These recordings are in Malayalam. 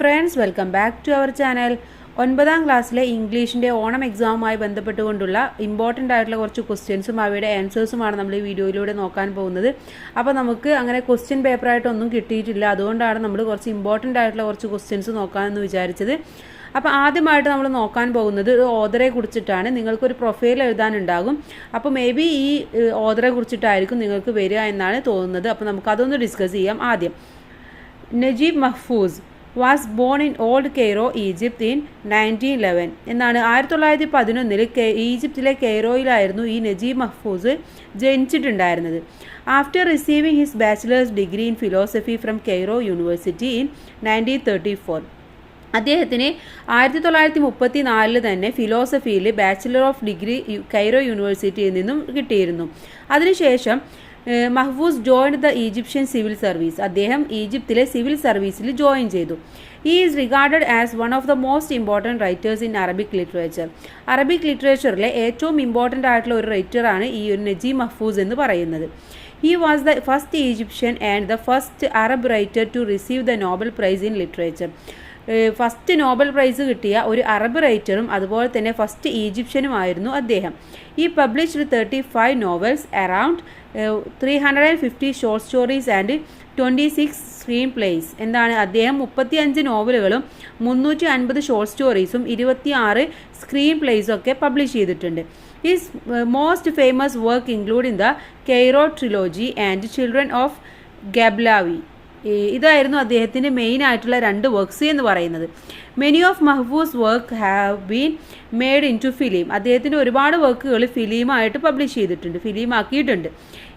Friends, welcome back to our channel. 9ാം ക്ലാസ്സിലെ ഇംഗ്ലീഷിൻ്റെ ഓണം എക്സാമുമായി ബന്ധപ്പെട്ടുകൊണ്ടുള്ള ഇമ്പോർട്ടൻ്റ് ആയിട്ടുള്ള കുറച്ച് ക്വസ്റ്റ്യൻസും അവയുടെ ആൻസേഴ്സുമാണ് നമ്മൾ ഈ വീഡിയോയിലൂടെ നോക്കാൻ പോകുന്നത്. അപ്പോൾ നമുക്ക് അങ്ങനെ ക്വസ്റ്റ്യൻ പേപ്പറായിട്ടൊന്നും കിട്ടിയിട്ടില്ല, അതുകൊണ്ടാണ് നമ്മൾ കുറച്ച് ഇമ്പോർട്ടൻ്റ് ആയിട്ടുള്ള കുറച്ച് ക്വസ്റ്റ്യൻസ് നോക്കാമെന്ന് വിചാരിച്ചത്. അപ്പോൾ ആദ്യമായിട്ട് നമ്മൾ നോക്കാൻ പോകുന്നത് ഒരു ഓഥറെ കുറിച്ചിട്ടാണ്. നിങ്ങൾക്കൊരു പ്രൊഫൈൽ എഴുതാനുണ്ടാകും. അപ്പോൾ മേ ബി ഈ ഓഥറെ കുറിച്ചിട്ടായിരിക്കും നിങ്ങൾക്ക് വരിക എന്നാണ് തോന്നുന്നത്. അപ്പോൾ നമുക്കതൊന്ന് ഡിസ്കസ് ചെയ്യാം. ആദ്യം, Naguib Mahfouz was born in old Cairo, Egypt in 1911 എന്നാണ്. 1911 ഈജിപ്തിലെ കെയ്റോയിലായിരുന്നു ഈ നജീബ് മഹ്ഫൂസ് ജനിച്ചിട്ടുണ്ടായിരുന്നത്. After receiving his bachelor's degree in philosophy from Cairo university in 1934, അദ്ദേഹത്തിന് 1934 തന്നെ ഫിലോസഫിയിൽ ബാച്ചിലർ ഓഫ് ഡിഗ്രി കൈറോ യൂണിവേഴ്സിറ്റിയിൽ നിന്നും കിട്ടിയിരുന്നു. അതിനുശേഷം Mahfouz joined the Egyptian civil service. അദ്ദേഹം ഈജിപ്തിലെ സിവിൽ സർവീസിൽ ജോയിൻ ചെയ്തു. He is regarded as one of the most important writers in Arabic literature. Arabic ലിറ്ററേച്ചറിലെ ഏറ്റവും ഇമ്പോർട്ടൻ്റ് ആയിട്ടുള്ള ഒരു റൈറ്ററാണ് ഈ ഒരു നജീബ് മഹ്ഫൂസ് എന്ന് പറയുന്നത്. He was the first Egyptian and the first Arab writer to receive the Nobel Prize in Literature. First Nobel prize കിട്ടിയ ഒരു അറബ് റൈറ്ററും അതുപോലെ തന്നെ ഫസ്റ്റ് ഈജിപ്ഷ്യനുമായിരുന്നു അദ്ദേഹം. ഈ published 35 novels, around 350 short stories and 26 screen place. എന്താണ്, അദ്ദേഹം 35 നോവലുകളും 350 ഷോർട്ട് സ്റ്റോറീസും 26 സ്ക്രീൻ പ്ലേസും ഒക്കെ പബ്ലിഷ് ചെയ്തിട്ടുണ്ട്. His most famous work including the Cairo trilogy and children of Gebelawi. ഇതായിരുന്നു അദ്ദേഹത്തിൻ്റെ മെയിൻ ആയിട്ടുള്ള 2 വർക്ക്സ് എന്ന് പറയുന്നത്. Many of Mahfouz work have been made into film. അദ്ദേഹത്തിൻ്റെ ഒരുപാട് വർക്കുകൾ ഫിലിമായിട്ട് പബ്ലിഷ് ചെയ്തിട്ടുണ്ട്, ഫിലിമാക്കിയിട്ടുണ്ട്.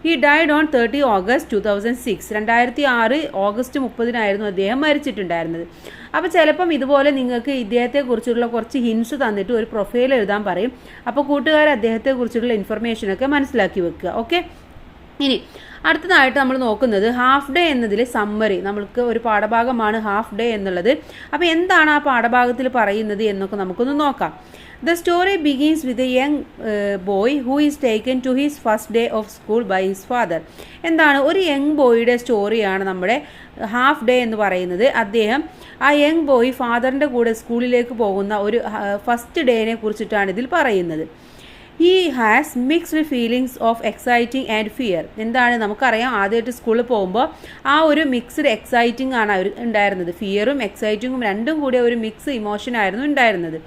He died on 30 August 2006. 2006 August 30 അദ്ദേഹം മരിച്ചിട്ടുണ്ടായിരുന്നത്. അപ്പോൾ ചിലപ്പം ഇതുപോലെ നിങ്ങൾക്ക് ഇദ്ദേഹത്തെക്കുറിച്ചുള്ള കുറച്ച് ഹിൻസ് തന്നിട്ട് ഒരു പ്രൊഫൈൽ എഴുതാൻ പറയും. അപ്പോൾ കൂട്ടുകാർ അദ്ദേഹത്തെക്കുറിച്ചുള്ള ഇൻഫർമേഷനൊക്കെ മനസ്സിലാക്കി വെക്കുക. ഓക്കെ, ഇനി അടുത്തതായിട്ട് നമ്മൾ നോക്കുന്നത് ഹാഫ് ഡേ എന്നതിലെ സമ്മറി. നമ്മൾക്ക് ഒരു പാഠഭാഗമാണ് ഹാഫ് ഡേ എന്നുള്ളത്. അപ്പോൾ എന്താണ് ആ പാഠഭാഗത്തിൽ പറയുന്നത് എന്നൊക്കെ നമുക്കൊന്ന് നോക്കാം. The story begins with a young boy who is taken to his first day of school by his father. എന്താണ്, ഒരു യങ് ബോയുടെ സ്റ്റോറിയാണ് നമ്മുടെ ഹാഫ് ഡേ എന്ന് പറയുന്നത്. അദ്ദേഹം ആ യങ് ബോയ് ഫാദറിൻ്റെ കൂടെ സ്കൂളിലേക്ക് പോകുന്ന ഒരു ഫസ്റ്റ് ഡേനെ കുറിച്ചിട്ടാണ് ഇതിൽ പറയുന്നത്. He has mixed feelings of exciting and fear. എന്താണ്, നമുക്കറിയാം ആദ്യമായിട്ട് സ്കൂളിൽ പോകുമ്പോൾ ആ ഒരു മിക്സ്ഡ് എക്സൈറ്റിംഗ് ആണ് അവർ ഉണ്ടായിരുന്നത്. ഫിയറും എക്സൈറ്റിങ്ങും രണ്ടും കൂടിയ ഒരു മിക്സ് ഇമോഷനായിരുന്നു ഉണ്ടായിരുന്നത്.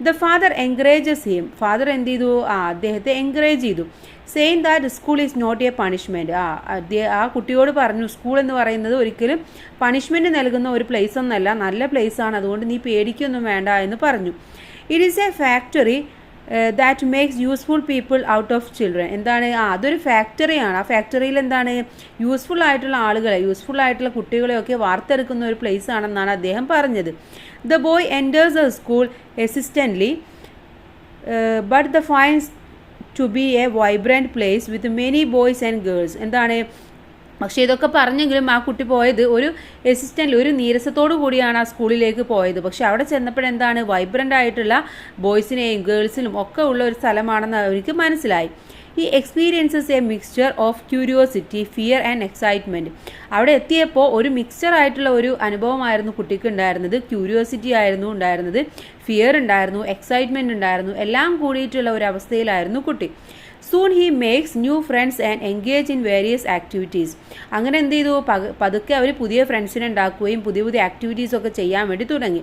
The father encourages him. Father എന്ത് ചെയ്തു, അദ്ദേഹത്തെ എൻകറേജ് ചെയ്തു. Saying that school is not a punishment. ആ കുട്ടിയോട് പറഞ്ഞു, സ്കൂൾ എന്ന് പറയുന്നത് ഒരിക്കലും പണിഷ്മെൻറ്റ് നൽകുന്ന ഒരു പ്ലേസ് ഒന്നല്ല, നല്ല പ്ലേസാണ്, അതുകൊണ്ട് നീ പേടിക്കൊന്നും വേണ്ട എന്ന് പറഞ്ഞു. It is A factory that makes useful people out of children. എന്താണ്, അതൊരു ഫാക്ടറിയാണ്. ആ ഫാക്ടറിയിൽ എന്താണ്, യൂസ്ഫുൾ ആയിട്ടുള്ള ആളുകളെ, യൂസ്ഫുൾ ആയിട്ടുള്ള കുട്ടികളെയൊക്കെ വാർത്തെടുക്കുന്ന ഒരു പ്ലേസ് ആണെന്നാണ് അദ്ദേഹം പറഞ്ഞത്. The boy enters a school hesitantly but the finds to be a vibrant place with many boys and girls. എന്താണ്, പക്ഷേ ഇതൊക്കെ പറഞ്ഞെങ്കിലും ആ കുട്ടി പോയത് ഒരു അസിസ്റ്റൻ്റിൽ ഒരു നീരസത്തോടു കൂടിയാണ് ആ സ്കൂളിലേക്ക് പോയത്. പക്ഷെ അവിടെ ചെന്നപ്പോഴെന്താണ്, വൈബ്രൻ്റ് ആയിട്ടുള്ള ബോയ്സിനെയും ഗേൾസിനും ഒക്കെ ഉള്ള ഒരു സ്ഥലമാണെന്ന് അവർക്ക് മനസ്സിലായി. ഈ experiences A mixture of curiosity, fear and excitement. അവിടെ എത്തിയപ്പോൾ ഒരു മിക്സ്ചർ ആയിട്ടുള്ള ഒരു അനുഭവമായിരുന്നു കുട്ടിക്ക് ഉണ്ടായിരുന്നത്. ക്യൂരിയോസിറ്റി ആയിരുന്നു ഉണ്ടായിരുന്നത്, ഫിയർ ഉണ്ടായിരുന്നു, എക്സൈറ്റ്മെൻറ്റ് ഉണ്ടായിരുന്നു, എല്ലാം കൂടിയിട്ടുള്ള ഒരു അവസ്ഥയിലായിരുന്നു കുട്ടി. Soon he makes new friends and engage in various activities. അങ്ങനെ എന്ത് ചെയ്തു, പതുക്കെ അവർ പുതിയ ഫ്രണ്ട്സിനെ ഉണ്ടാക്കുകയും പുതിയ പുതിയ ആക്ടിവിറ്റീസൊക്കെ ചെയ്യാൻ വേണ്ടി തുടങ്ങി.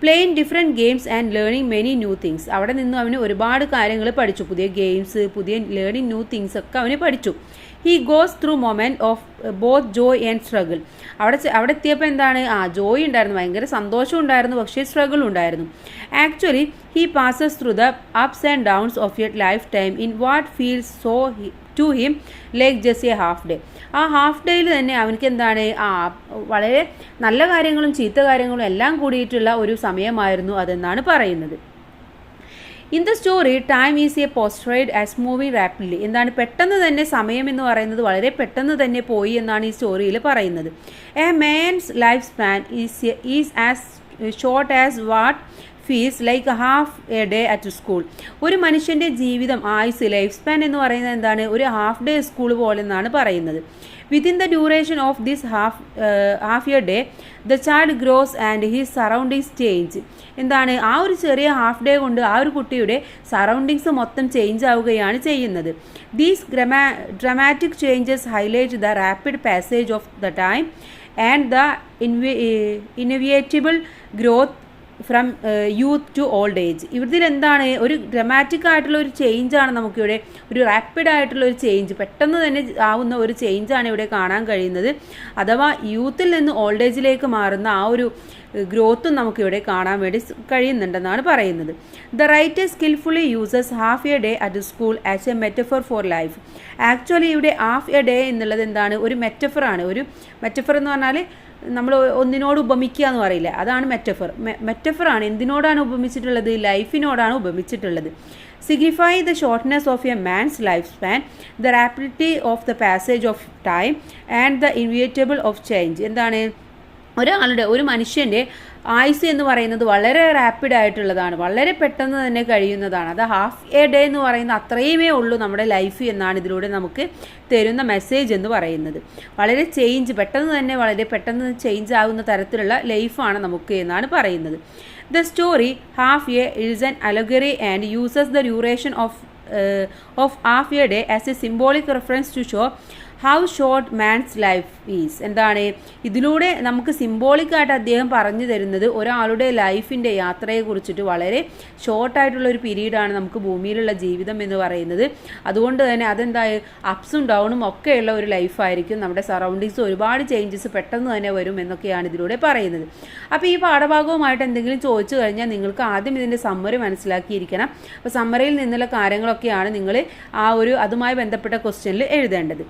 Playing different games and learning many new things. അവിടെ നിന്ന് അവന് ഒരുപാട് കാര്യങ്ങൾ പഠിച്ചു, പുതിയ ഗെയിംസ്, പുതിയ ലേണിംഗ് ന്യൂ തിങ്സ് ഒക്കെ അവന് പഠിച്ചു. He goes through moment of both Joy and struggle. അവിടെ എത്തിയപ്പോൾ എന്താണ്, ജോയ് ഉണ്ടായിരുന്നു, ഭയങ്കര സന്തോഷം ഉണ്ടായിരുന്നു, പക്ഷേ സ്ട്രഗിൾ ഉണ്ടായിരുന്നു. Actually he passes through the ups and downs of your life time in what feels so to him like just a half day. ആ ഹാഫ് ഡേയിൽ തന്നെ അവനക്ക് എന്താണ്, വളരെ നല്ല കാര്യങ്ങളും ചീത്ത കാര്യങ്ങളും എല്ലാം കൂടിയിട്ടുള്ള ഒരു സമയമായിരുന്നു അതെന്നാണ് പറയുന്നത്. In the story time is a portrayed as moving rapidly. എന്താണ്, പെട്ടെന്ന് തന്നെ സമയം എന്ന് പറയുന്നത് വളരെ പെട്ടെന്ന് തന്നെ പോയി എന്നാണ് ഈ സ്റ്റോറിയിൽ പറയുന്നത്. A man's life span is as short as what fees like half a day at school. ഒരു മനുഷ്യൻ്റെ ജീവിതം, ആയുസ്, ലൈഫ് സ്പാൻ എന്ന് പറയുന്നത് എന്താണ്, ഒരു ഹാഫ് ഡേ സ്കൂൾ പോലെ എന്നാണ് പറയുന്നത്. Within the duration of this half year day, the child grows and his surroundings change. എന്താണ് ആ ഒരു ചെറിയ ഹാഫ് ഡേ കൊണ്ട് ആ ഒരു കുട്ടിയുടെ സറൗണ്ടിങ്സ് മൊത്തം ചേഞ്ച് ആവുകയാണ് ചെയ്യുന്നത്. These dramatic changes highlight the rapid passage of the time and the inevitable growth from youth to old age. ഇതിൽ എന്താണ് ഒരു ഡ്രമാറ്റിക് ആയിട്ടുള്ള ഒരു ചേഞ്ചാണ് നമുക്കിവിടെ, ഒരു റാപ്പിഡ് ആയിട്ടുള്ള ഒരു ചേഞ്ച്, പെട്ടെന്ന് തന്നെ ആവുന്ന ഒരു ചേഞ്ചാണ് ഇവിടെ കാണാൻ കഴിയുന്നത്. അഥവാ യൂത്തിൽ നിന്ന് ഓൾഡ് ഏജിലേക്ക് മാറുന്ന ആ ഒരു ഗ്രോത്തും നമുക്കിവിടെ കാണാൻ വേണ്ടി കഴിയുന്നുണ്ടെന്നാണ് പറയുന്നത്. The writer skilfully uses half a day at school as A metaphor four life. Actually ഇവിടെ ഹാഫ് എ ഡേ എന്നുള്ളത് എന്താണ്, ഒരു മെറ്റഫറാണ്. ഒരു മെറ്റഫർ എന്ന് പറഞ്ഞാൽ നമ്മൾ ഒന്നിനോട് ഉപമിക്കുക എന്ന് പറയില്ല, അതാണ് മെറ്റഫർ. മെറ്റഫറാണ്. എന്തിനോടാണ് ഉപമിച്ചിട്ടുള്ളത്? ലൈഫിനോടാണ് ഉപമിച്ചിട്ടുള്ളത്. Signify the shortness of a man's life span, the rapidity of the passage of time and the inevitable of change. എന്താണ് ഒരു മനുഷ്യൻ്റെ ആയുസ് എന്ന് പറയുന്നത് വളരെ റാപ്പിഡ് ആയിട്ടുള്ളതാണ്, വളരെ പെട്ടെന്ന് തന്നെ കഴിയുന്നതാണ്. അത് ഹാഫ് എ ഡേ എന്ന് പറയുന്നത് അത്രയുമേ ഉള്ളൂ നമ്മുടെ ലൈഫ് എന്നാണ് ഇതിലൂടെ നമുക്ക് തരുന്ന മെസ്സേജ് എന്ന് പറയുന്നത്. വളരെ ചേഞ്ച്, വളരെ പെട്ടെന്ന് ചേഞ്ച് ആകുന്ന തരത്തിലുള്ള ലൈഫാണ് നമുക്ക് എന്നാണ് പറയുന്നത്. The story half a is an allegory and uses the duration of half a day as a symbolic reference to show how short man's life is. എന്താണ് ഇതിലൂടെ നമുക്ക് സിംബോളിക്കായിട്ട് അദ്ദേഹം പറഞ്ഞു തരുന്നത് ഒരാളുടെ ലൈഫിൻ്റെ യാത്രയെ കുറിച്ചിട്ട് വളരെ ഷോർട്ടായിട്ടുള്ള ഒരു പീരീഡാണ് നമുക്ക് ഭൂമിയിലുള്ള ജീവിതം എന്ന് പറയുന്നത്. അതുകൊണ്ട് തന്നെ അതെന്തായി അപ്സും ഡൗണും ഒക്കെയുള്ള ഒരു ലൈഫായിരിക്കും. നമ്മുടെ സറൗണ്ടിങ്സ് ഒരുപാട് ചേഞ്ചസ് പെട്ടെന്ന് തന്നെ വരും എന്നൊക്കെയാണ് ഇതിലൂടെ പറയുന്നത്. അപ്പോൾ ഈ പാഠഭാഗവുമായിട്ട് എന്തെങ്കിലും ചോദിച്ചു കഴിഞ്ഞാൽ നിങ്ങൾക്ക് ആദ്യം ഇതിൻ്റെ സമ്മറി മനസ്സിലാക്കിയിരിക്കണം. അപ്പോൾ സമ്മറിയിൽ നിന്നുള്ള കാര്യങ്ങളൊക്കെയാണ് നിങ്ങൾ അതുമായി ബന്ധപ്പെട്ട ക്വസ്റ്റ്യനിൽ എഴുതേണ്ടത്.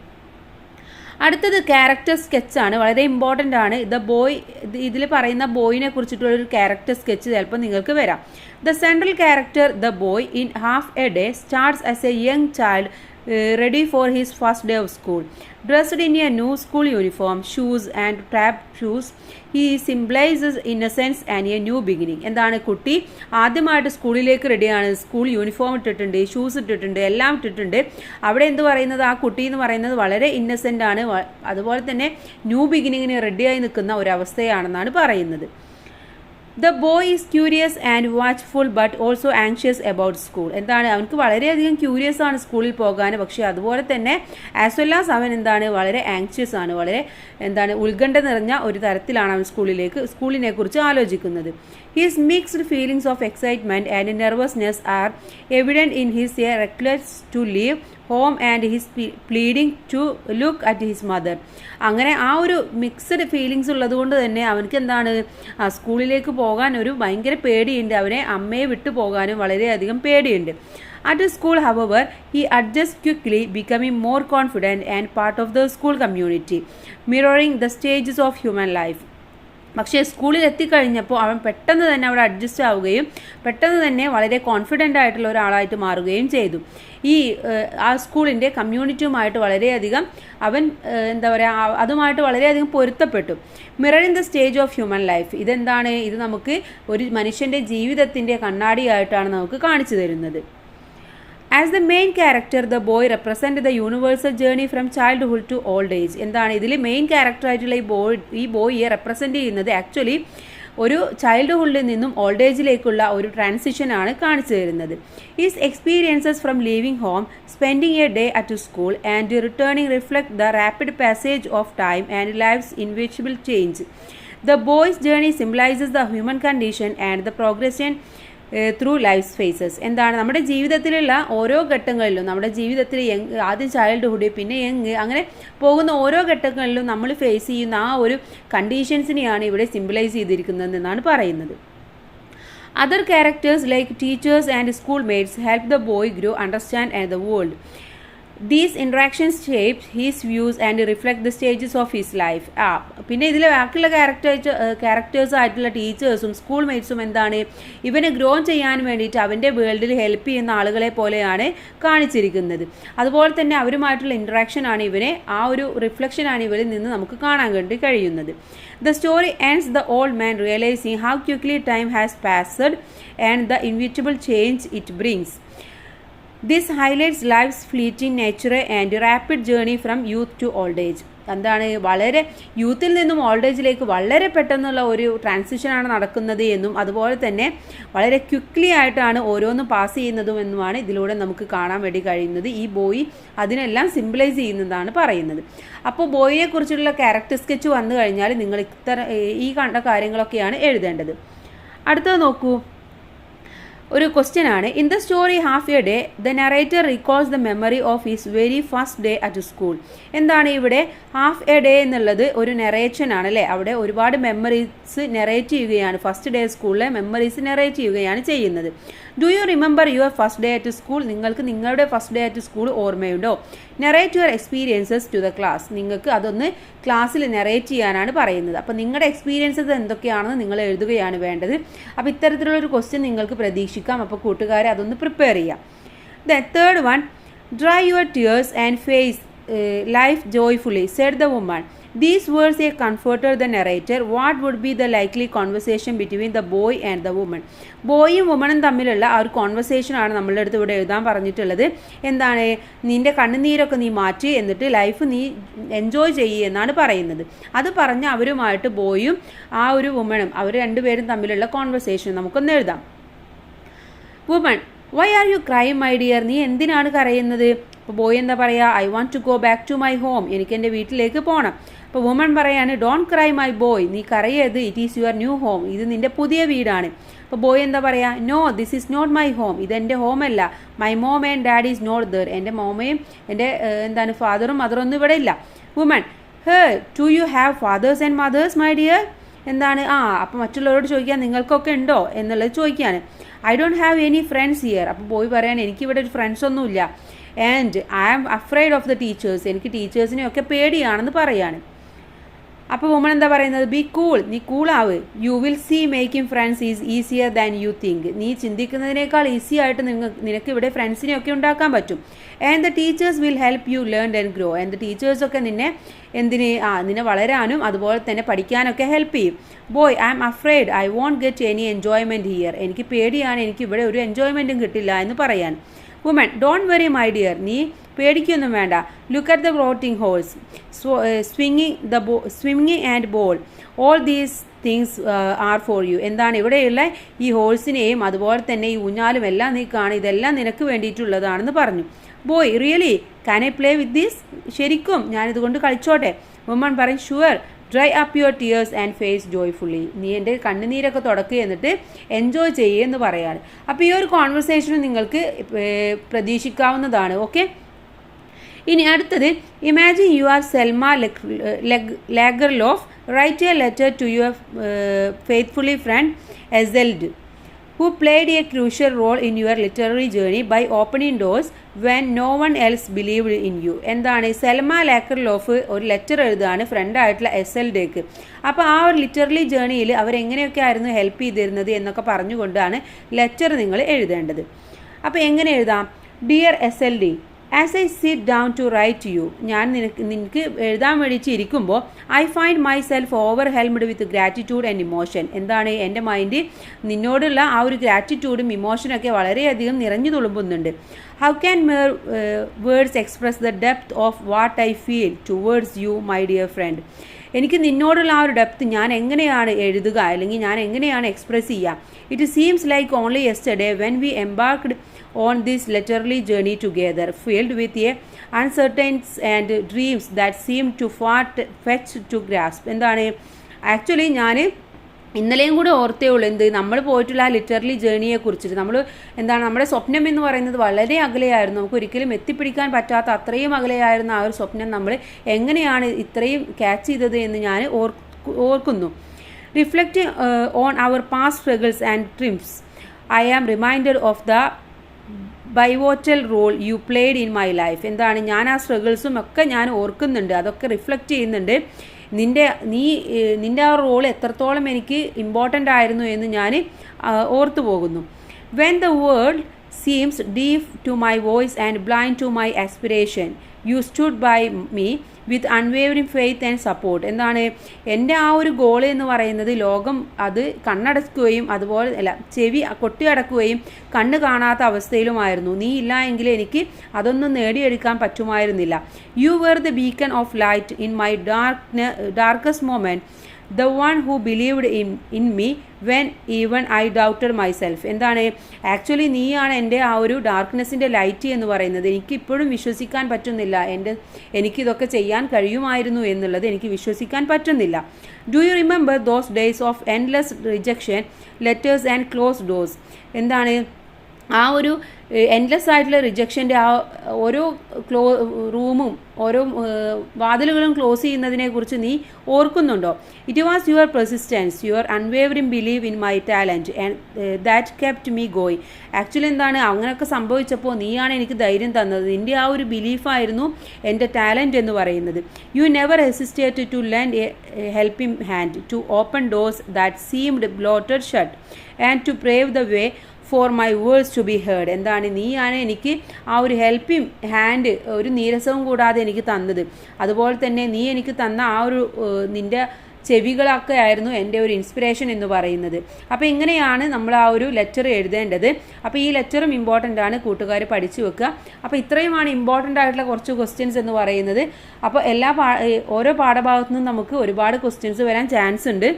അടുത്തത് ക്യാരക്ടർ സ്കെച്ചാണ്, വളരെ ഇമ്പോർട്ടൻ്റ് ആണ്. ദ ബോയ്, ഇതിൽ പറയുന്ന ബോയിനെ കുറിച്ചിട്ടുള്ളൊരു ക്യാരക്ടർ സ്കെച്ച് ചിലപ്പോൾ നിങ്ങൾക്ക് വരാം. The central character the boy in half a day starts as A young child ready for his first day of school. Dressed in a new school uniform, shoes and tapped shoes, he symbolizes innocence and a new beginning. എന്താണ് കുട്ടി ആദ്യമായിട്ട് സ്കൂളിലേക്ക് റെഡിയാണ്, സ്കൂൾ യൂണിഫോം ഇട്ടിട്ടുണ്ട്, ഷൂസ് ഇട്ടിട്ടുണ്ട്, എല്ലാം ഇട്ടിട്ടുണ്ട്. അവിടെ എന്ത് പറയുന്നത്, ആ കുട്ടി എന്ന് പറയുന്നത് വളരെ ഇന്നസെൻ്റ് ആണ്. അതുപോലെ തന്നെ ന്യൂ ബിഗിനിങ്ങിന് റെഡിയായി നിൽക്കുന്ന ഒരവസ്ഥയാണെന്നാണ് പറയുന്നത്. The boy is curious and watchful but also anxious about school. എന്താണ് അവനക്ക് വളരെയധികം ക്യൂരിയസ് ആണ് സ്കൂളിൽ പോകാൻ, പക്ഷേ അതുപോലെ തന്നെ ആസ് വെൽ ആസ് അവൻ വളരെ ആങ്ഷ്യസ് ആണ്, ഉത്കണ്ഠ നിറഞ്ഞ ഒരു തരത്തിലാണ് അവൻ സ്കൂളിനെ കുറിച്ച് ആലോചിക്കുന്നത്. His mixed feelings of excitement and nervousness are evident in his reckless to leave home and his pleading to look at his mother. അങ്ങനെ ആ ഒരു മിക്സഡ് ഫീലിങ്സ് ഉള്ളത് കൊണ്ട് തന്നെ അവനക്ക് സ്കൂളിലേക്ക് പോകാൻ ഒരു ഭയങ്കര പേടിയുണ്ട്, അവനെ അമ്മയെ വിട്ടു പോകാനും വളരെയധികം പേടിയുണ്ട്. At school, however, he adjusts quickly, becoming more confident and part of the school community, mirroring the stages of human life. പക്ഷേ സ്കൂളിൽ എത്തിക്കഴിഞ്ഞപ്പോൾ അവൻ പെട്ടെന്ന് തന്നെ അവിടെ അഡ്ജസ്റ്റ് ആവുകയും പെട്ടെന്ന് തന്നെ വളരെ കോൺഫിഡൻ്റ് ആയിട്ടുള്ള ഒരാളായിട്ട് മാറുകയും ചെയ്തു. ആ സ്കൂളിൻ്റെ കമ്മ്യൂണിറ്റിയുമായിട്ട് വളരെയധികം അവൻ അതുമായിട്ട് വളരെയധികം പൊരുത്തപ്പെട്ടു. Mirroring the stage of human life. ഇത് നമുക്ക് ഒരു മനുഷ്യൻ്റെ ജീവിതത്തിൻ്റെ കണ്ണാടിയായിട്ടാണ് നമുക്ക് കാണിച്ചു തരുന്നത്. As the main character, the boy represents the universal journey from childhood to old age. ഇതിൽ മെയിൻ ക്യാരക്ടർ ആയിട്ടുള്ള ഈ ബോയിയെ റെപ്രസെൻ്റ് ചെയ്യുന്നത് ആക്ച്വലി ഒരു ചൈൽഡ്ഹുഡിൽ നിന്നും ഓൾഡ് ഏജിലേക്കുള്ള ഒരു ട്രാൻസിഷനാണ് കാണിച്ചു തരുന്നത്. His experiences from leaving home, spending a day at school and returning reflect the rapid passage of time and life's inevitable change. The boy's journey symbolizes the human condition and the progression through life phases. നമ്മുടെ ജീവിതത്തിലുള്ള ഓരോ ഘട്ടങ്ങളിലും, നമ്മുടെ ജീവിതത്തിൽ ആദ്യം ചൈൽഡ്ഹുഡ്, പിന്നെ അങ്ങനെ പോകുന്ന ഓരോ ഘട്ടങ്ങളിലും നമ്മൾ ഫേസ് ചെയ്യുന്ന ആ ഒരു കണ്ടീഷൻസിനെയാണ് ഇവിടെ സിംബലൈസ് ചെയ്തിരിക്കുന്നത് എന്നാണ് പറയുന്നത്. Other characters like teachers and schoolmates help the boy grow, understand and the world. These interactions shape his views and reflect the stages of his life. പിന്നെ ഇതിലെ ബാക്കിയുള്ള ക്യാരക്ടേഴ്സ് ആയിട്ടുള്ള ടീച്ചേഴ്സും സ്കൂൾ മേറ്റ്സും ഇവനെ ഗ്രോ ചെയ്യാൻ വേണ്ടിയിട്ട് അവൻ്റെ വേൾഡിൽ ഹെൽപ്പ് ചെയ്യുന്ന ആളുകളെ പോലെയാണ് കാണിച്ചിരിക്കുന്നത്. അതുപോലെ തന്നെ അവരുമായിട്ടുള്ള ഇൻട്രാക്ഷനാണ് ആ ഒരു റിഫ്ലക്ഷനാണ് ഇവരിൽ നിന്ന് നമുക്ക് കാണാൻ വേണ്ടി കഴിയുന്നത്. The story ends the old man realizing how quickly time has passed and the inevitable change it brings. This highlights life's fleeting nature and rapid journey from youth to old age. എന്താണ് വളരെ യൂത്തിൽ നിന്നും ഓൾഡ് ഏജിലേക്ക് വളരെ പെട്ടെന്നുള്ള ഒരു ട്രാൻസിഷനാണ് നടക്കുന്നത് എന്നും അതുപോലെ തന്നെ വളരെ ക്വിക്ക്ലി ആയിട്ടാണ് ഓരോന്നും പാസ് ചെയ്യുന്നതും എന്നുമാണ് ഇതിലൂടെ നമുക്ക് കാണാൻ വേണ്ടി കഴിയുന്നത്. ഈ ബോയ് അതിനെല്ലാം സിംബിളൈസ് ചെയ്യുന്നതാണ് പറയുന്നത്. അപ്പോൾ ബോയിനെ കുറിച്ചുള്ള ക്യാരക്ടർ സ്കെച്ച് വന്നു കഴിഞ്ഞാൽ നിങ്ങൾ ഈ കണ്ട കാര്യങ്ങളൊക്കെയാണ് എഴുതേണ്ടത്. അടുത്തത് നോക്കൂ, ഒരു ക്വസ്റ്റ്യൻ ആണ്. In the story half a day the narrator recalls the memory of his very first day at school. എന്താണ് ഇവിടെ ഹാഫ് എ ഡേ എന്നുള്ളത് ഒരു നെറേഷൻ ആണ് അല്ലേ. അവിടെ ഒരുപാട് മെമ്മറീസ് നെറേറ്റ് ചെയ്യുകയാണ്, ഫസ്റ്റ് ഡേ സ്കൂളിലെ മെമ്മറീസ് നെറേറ്റ് ചെയ്യുകയാണ് ചെയ്യുന്നത്. Do you remember your first day at school? നിങ്ങൾക്ക് നിങ്ങളുടെ ഫസ്റ്റ് ഡേ അറ്റ് സ്കൂൾ ഓർമ്മയുണ്ടോ? Narrate your experiences to the class. നിങ്ങൾക്ക് അതൊന്ന് ക്ലാസ്സിൽ നെറേറ്റ് ചെയ്യാനാണ് പറയുന്നത്. അപ്പോൾ നിങ്ങളുടെ എക്സ്പീരിയൻസസ് എന്തൊക്കെയാണെന്ന് നിങ്ങൾ എഴുതുകയാണ് വേണ്ടത്. അപ്പോൾ ഇത്തരത്തിലുള്ളൊരു ക്വസ്റ്റ്യൻ നിങ്ങൾക്ക് പ്രതീക്ഷിക്കാം. അപ്പോൾ കൂട്ടുകാരെ അതൊന്ന് പ്രിപ്പയർ ചെയ്യാം. The third one, dry your tears and face life joyfully said the woman. These words a comforted the narrator. What would be the likely conversation between the boy and the woman? ബോയും വുമണും തമ്മിലുള്ള ആ ഒരു കോൺവെർസേഷൻ ആണ് നമ്മളുടെ അടുത്ത് ഇവിടെ എഴുതാൻ പറഞ്ഞിട്ടുള്ളത്. എന്താണ്, നിന്റെ കണ്ണുനീരൊക്കെ നീ മാറ്റി എന്നിട്ട് ലൈഫ് നീ എൻജോയ് ചെയ്യുക എന്നാണ് പറയുന്നത്. അത് പറഞ്ഞ് അവരുമായിട്ട് ബോയും ആ ഒരു വുമണും അവർ രണ്ടുപേരും തമ്മിലുള്ള കോൺവെർസേഷൻ നമുക്കൊന്ന് എഴുതാം. Woman, why are you crying my dear? നീ എന്തിനാണ് കരയുന്നത്? അപ്പോൾ ബോയ് എന്താ പറയുക? I want to go back to my home. എനിക്ക് എൻ്റെ വീട്ടിലേക്ക് പോകണം. അപ്പോൾ വുമൺ പറയാണ്, ഡോണ്ട് ക്രൈ മൈ ബോയ്. നീ കരയരുത്, it is your new home. ഇത് നിൻ്റെ പുതിയ വീടാണ്. അപ്പോൾ ബോയ് എന്താ പറയുക? No, this is not my home. ഇതെൻ്റെ ഹോമല്ല. My mom and daddy is not there. എൻ്റെ മോമയും എൻ്റെ ഫാദറും മദറൊന്നും ഇവിടെ ഇല്ല. Woman, do you have fathers and mothers my dear? എന്താണ്, അപ്പോൾ മറ്റുള്ളവരോട് ചോദിക്കാൻ നിങ്ങൾക്കൊക്കെ ഉണ്ടോ എന്നുള്ളത് ചോദിക്കുകയാണ്. I don't have any friends here. അപ്പോൾ ബോയ് പറയാണ്, എനിക്കിവിടെ ഒരു ഫ്രണ്ട്സ് ഒന്നുമില്ല. And I am afraid of the teachers. എനിക്ക് ടീച്ചേഴ്സിനെയൊക്കെ പേടിയാണെന്ന് പറയാണ്. അപ്പോൾ വുമൺ എന്താ പറയുന്നത്? Be cool. നീ കൂളാവ്. You will see making friends is easier than you think. നീ ചിന്തിക്കുന്നതിനേക്കാൾ ഈസി ആയിട്ട് നിനക്ക് ഇവിടെ ഫ്രണ്ട്സിനെയൊക്കെ ഉണ്ടാക്കാൻ പറ്റും. And the teachers will help you learn and grow. And the ടീച്ചേഴ്സൊക്കെ നിന്നെ വളരാനും അതുപോലെ തന്നെ പഠിക്കാനൊക്കെ ഹെൽപ്പ് ചെയ്യും. Boy, I am afraid I won't get any enjoyment here. എനിക്ക് പേടിയാണ്, എനിക്ക് ഇവിടെ ഒരു എൻജോയ്മെൻറ്റും കിട്ടില്ല എന്ന് പറയാൻ. Woman, don't worry my dear. നീ പേടിക്കൊന്നും വേണ്ട. Look at the boating holes, swimming and ball. All these things are for you. എന്താണ്, ഇവിടെയുള്ള ഈ ഹോൾസിനെയും അതുപോലെ തന്നെ ഈ ഊഞ്ഞാലും എല്ലാം നീ കാണും, ഇതെല്ലാം നിനക്ക് വേണ്ടിയിട്ടുള്ളതാണെന്ന് പറഞ്ഞു. Boy, really can I play with these? ശരിക്കും ഞാനിതുകൊണ്ട് കളിച്ചോട്ടെ? വുമൺ പറയും, sure. Dry up your tears and face joyfully. നീ എൻ്റെ കണ്ണുനീരൊക്കെ തുടക്കുക എന്നിട്ട് എൻജോയ് ചെയ്യുമെന്ന് പറയാണ്. അപ്പോൾ ഈ ഒരു കോൺവെർസേഷനും നിങ്ങൾക്ക് പ്രതീക്ഷിക്കാവുന്നതാണ്. ഓക്കെ, ഇനി അടുത്തത്, imagine you are Selma Lagerlof. Write a letter to your faithfully friend Esseld, who played a crucial role in your literary journey by opening doors when no one else believed in you. എന്താണ്, സെൽമ ലാക്കർലോഫ് ഒരു ലെറ്റർ എഴുതുകയാണ് ഫ്രണ്ടായിട്ടുള്ള എസെൽഡേക്ക്. അപ്പോൾ ആ ഒരു ലിറ്റററി ജേണിയിൽ അവരെങ്ങനെയൊക്കെ ആയിരുന്നു ഹെൽപ്പ് ചെയ്തിരുന്നത് എന്നൊക്കെ പറഞ്ഞുകൊണ്ടാണ് ലെറ്റർ നിങ്ങൾ എഴുതേണ്ടത്. അപ്പോൾ എങ്ങനെ എഴുതാം? Dear Esseldi, as I sit down to write you. ഞാൻ നിനക്ക് എഴുതാൻ വേണ്ടിയിട്ട് ഇരിക്കുമ്പോൾ I find myself overwhelmed with gratitude and emotion. എന്താണ്, എൻ്റെ മൈൻഡ് നിന്നോടുള്ള ആ ഒരു ഗ്രാറ്റിറ്റ്യൂഡും ഇമോഷനൊക്കെ വളരെയധികം നിറഞ്ഞു തുളുമ്പുന്നുണ്ട്. How can words express the depth of what I feel towards you my dear friend. എനിക്ക് നിന്നോടുള്ള ആ ഒരു ഡെപ്ത് ഞാൻ എങ്ങനെയാണ് എഴുതുക, അല്ലെങ്കിൽ ഞാൻ എങ്ങനെയാണ് എക്സ്പ്രസ് ചെയ്യുക? It seems like only yesterday when we embarked on this literary journey together, filled with a uncertainties and dreams that seem to far-fetched to grasp. എന്താണ്, ആക്ച്വലി ഞാൻ ഇന്നലെയും കൂടെ ഓർത്തേ ഉള്ളൂ നമ്മൾ പോയിട്ടുള്ള ആ ലിറ്റററി ജേണിയെ കുറിച്ചിട്ട്. നമ്മുടെ സ്വപ്നം എന്ന് പറയുന്നത് വളരെ അകലെയായിരുന്നു. നമുക്ക് ഒരിക്കലും എത്തിപ്പിടിക്കാൻ പറ്റാത്ത അത്രയും അകലെയായിരുന്ന ആ ഒരു സ്വപ്നം നമ്മൾ എങ്ങനെയാണ് ഇത്രയും ക്യാച്ച് ചെയ്തത് എന്ന് ഞാൻ ഓർക്കുന്നു. Reflecting on our past struggles and triumphs, I am reminded of the pivotal role you played in my life. എന്താണ്, ഞാൻ ആ സ്ട്രഗിൾസും ഒക്കെ ഞാൻ ഓർക്കുന്നുണ്ട്, അതൊക്കെ റിഫ്ലക്റ്റ് ചെയ്യുന്നുണ്ട്. നിൻ്റെ ആ റോൾ എത്രത്തോളം എനിക്ക് ഇമ്പോർട്ടൻ്റ് ആയിരുന്നു എന്ന് ഞാൻ ഓർത്തു പോകുന്നു. When the world seems deaf to my voice and blind to my aspiration, you stood by me with unwavering faith and support. എന്താണ് എൻ്റെ ആ ഒരു ഗോൾ എന്ന് പറയുന്നത് ലോകം അത് കണ്ണടക്കുകയും അതുപോലെ ചെവി കൊട്ടിയടക്കുകയും കണ്ണ് കാണാത്ത അവസ്ഥയിലുമായിരുന്നു. നീ ഇല്ല എങ്കിൽ എനിക്ക് അതൊന്നും നേടിയെടുക്കാൻ പറ്റുമായിരുന്നില്ല. You were the beacon of light in my darkest moment, the one who believed in me when even I doubted myself. എന്താണ് ആക്ച്വലി നീയാണ് എൻ്റെ ആ ഒരു ഡാർക്ക്നെസ്സിൻ്റെ ലൈറ്റ് എന്ന് പറയുന്നത്. എനിക്കിപ്പോഴും വിശ്വസിക്കാൻ പറ്റുന്നില്ല എനിക്കിതൊക്കെ ചെയ്യാൻ കഴിയുമായിരുന്നു എന്നുള്ളത് എനിക്ക് വിശ്വസിക്കാൻ പറ്റുന്നില്ല. Do you remember those days of endless rejection letters and close doors. എന്താണ് ആ ഒരു എൻഡ്ലെസ് ആയിട്ടുള്ള റിജക്ഷൻ്റെ ആ ഓരോ റൂമും ഓരോ വാതിലുകളും ക്ലോസ് ചെയ്യുന്നതിനെക്കുറിച്ച് നീ ഓർക്കുന്നുണ്ടോ? It was your persistence, your unwavering belief in my talent and that kept me going. Actually എന്താണ് അങ്ങനെയൊക്കെ സംഭവിച്ചപ്പോൾ നീയാണ് എനിക്ക് ധൈര്യം തന്നത്. നിൻ്റെ ആ ഒരു ബിലീഫായിരുന്നു എൻ്റെ ടാലൻറ്റ് എന്ന് പറയുന്നത്. You never hesitate to lend a helping hand to open doors that seemed bolted shut and to pave the way for my words to be heard. എന്താണ് നീയാണ് എനിക്ക് ആ ഒരു ഹെൽപ്പിംഗ് ഹാൻഡ് ഒരു നീരസവും കൂടാതെ എനിക്ക് തന്നത്. അതുപോലെ തന്നെ നീ എനിക്ക് തന്ന ആ ഒരു നിൻ്റെ ചെവികളൊക്കെ ആയിരുന്നു എൻ്റെ ഒരു ഇൻസ്പിറേഷൻ എന്ന് പറയുന്നത്. അപ്പോൾ ഇങ്ങനെയാണ് നമ്മൾ ആ ഒരു ലെറ്റർ എഴുതേണ്ടത്. അപ്പോൾ ഈ ലെറ്ററും ഇമ്പോർട്ടൻ്റ് ആണ്, കൂട്ടുകാർ പഠിച്ചു വെക്കുക. അപ്പോൾ ഇത്രയുമാണ് ഇമ്പോർട്ടൻ്റ് ആയിട്ടുള്ള കുറച്ച് ക്വസ്റ്റ്യൻസ് എന്ന് പറയുന്നത്. അപ്പോൾ ഓരോ പാഠഭാഗത്തു നിന്നും നമുക്ക് ഒരുപാട് ക്വസ്റ്റ്യൻസ് വരാൻ ചാൻസ് ഉണ്ട്.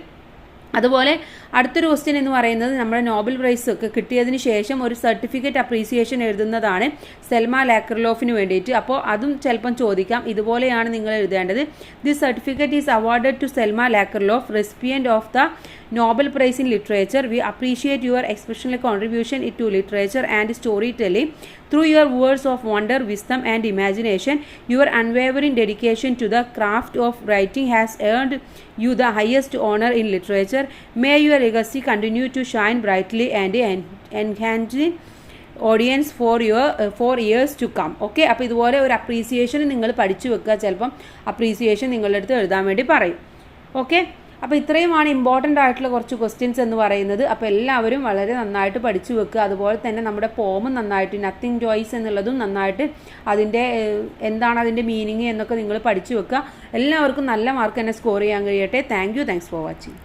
അതുപോലെ അടുത്തൊരു ക്വസ്റ്റ്യൻ എന്ന് പറയുന്നത് നമ്മുടെ നോബൽ പ്രൈസ് ഒക്കെ കിട്ടിയതിന് ശേഷം ഒരു സർട്ടിഫിക്കറ്റ് അപ്രീസിയേഷൻ എഴുതുന്നതാണ് സെൽമ ലാക്കർലോഫിന് വേണ്ടിയിട്ട്. അപ്പോൾ അതും ചിലപ്പം ചോദിക്കാം. ഇതുപോലെയാണ് നിങ്ങൾ എഴുതേണ്ടത്. This certificate is awarded to Selma Lagerlof, recipient of the Nobel Prize in Literature. We appreciate your exceptional contribution to literature and storytelling. Through your words of wonder, wisdom and imagination, your unwavering dedication to the craft of writing has earned you the highest honor in literature. May your legacy continue to shine brightly and enhance audience for years to come. Okay, അപ്പോൾ ഇതുപോലെ ഒരു അപ്രീസിയേഷൻ നിങ്ങൾ പഠിച്ചു വെക്കുക. ചിലപ്പം അപ്രീസിയേഷൻ നിങ്ങളുടെ അടുത്ത് എഴുതാൻ വേണ്ടി പറയും. ഓക്കെ, അപ്പോൾ ഇത്രയുമാണ് ഇമ്പോർട്ടൻ്റ് ആയിട്ടുള്ള കുറച്ച് ക്വസ്റ്റ്യൻസ് എന്ന് പറയുന്നത്. അപ്പോൾ എല്ലാവരും വളരെ നന്നായിട്ട് പഠിച്ചു വെക്കുക. അതുപോലെ തന്നെ നമ്മുടെ പോമും നന്നായിട്ട് നത്തിങ് ചോയ്സ് എന്നുള്ളതും നന്നായിട്ട് അതിൻ്റെ എന്താണ് അതിൻ്റെ മീനിങ് എന്നൊക്കെ നിങ്ങൾ പഠിച്ചു വെക്കുക. എല്ലാവർക്കും നല്ല മാർക്ക് തന്നെ സ്കോർ ചെയ്യാൻ കഴിയട്ടെ. Thanks for watching.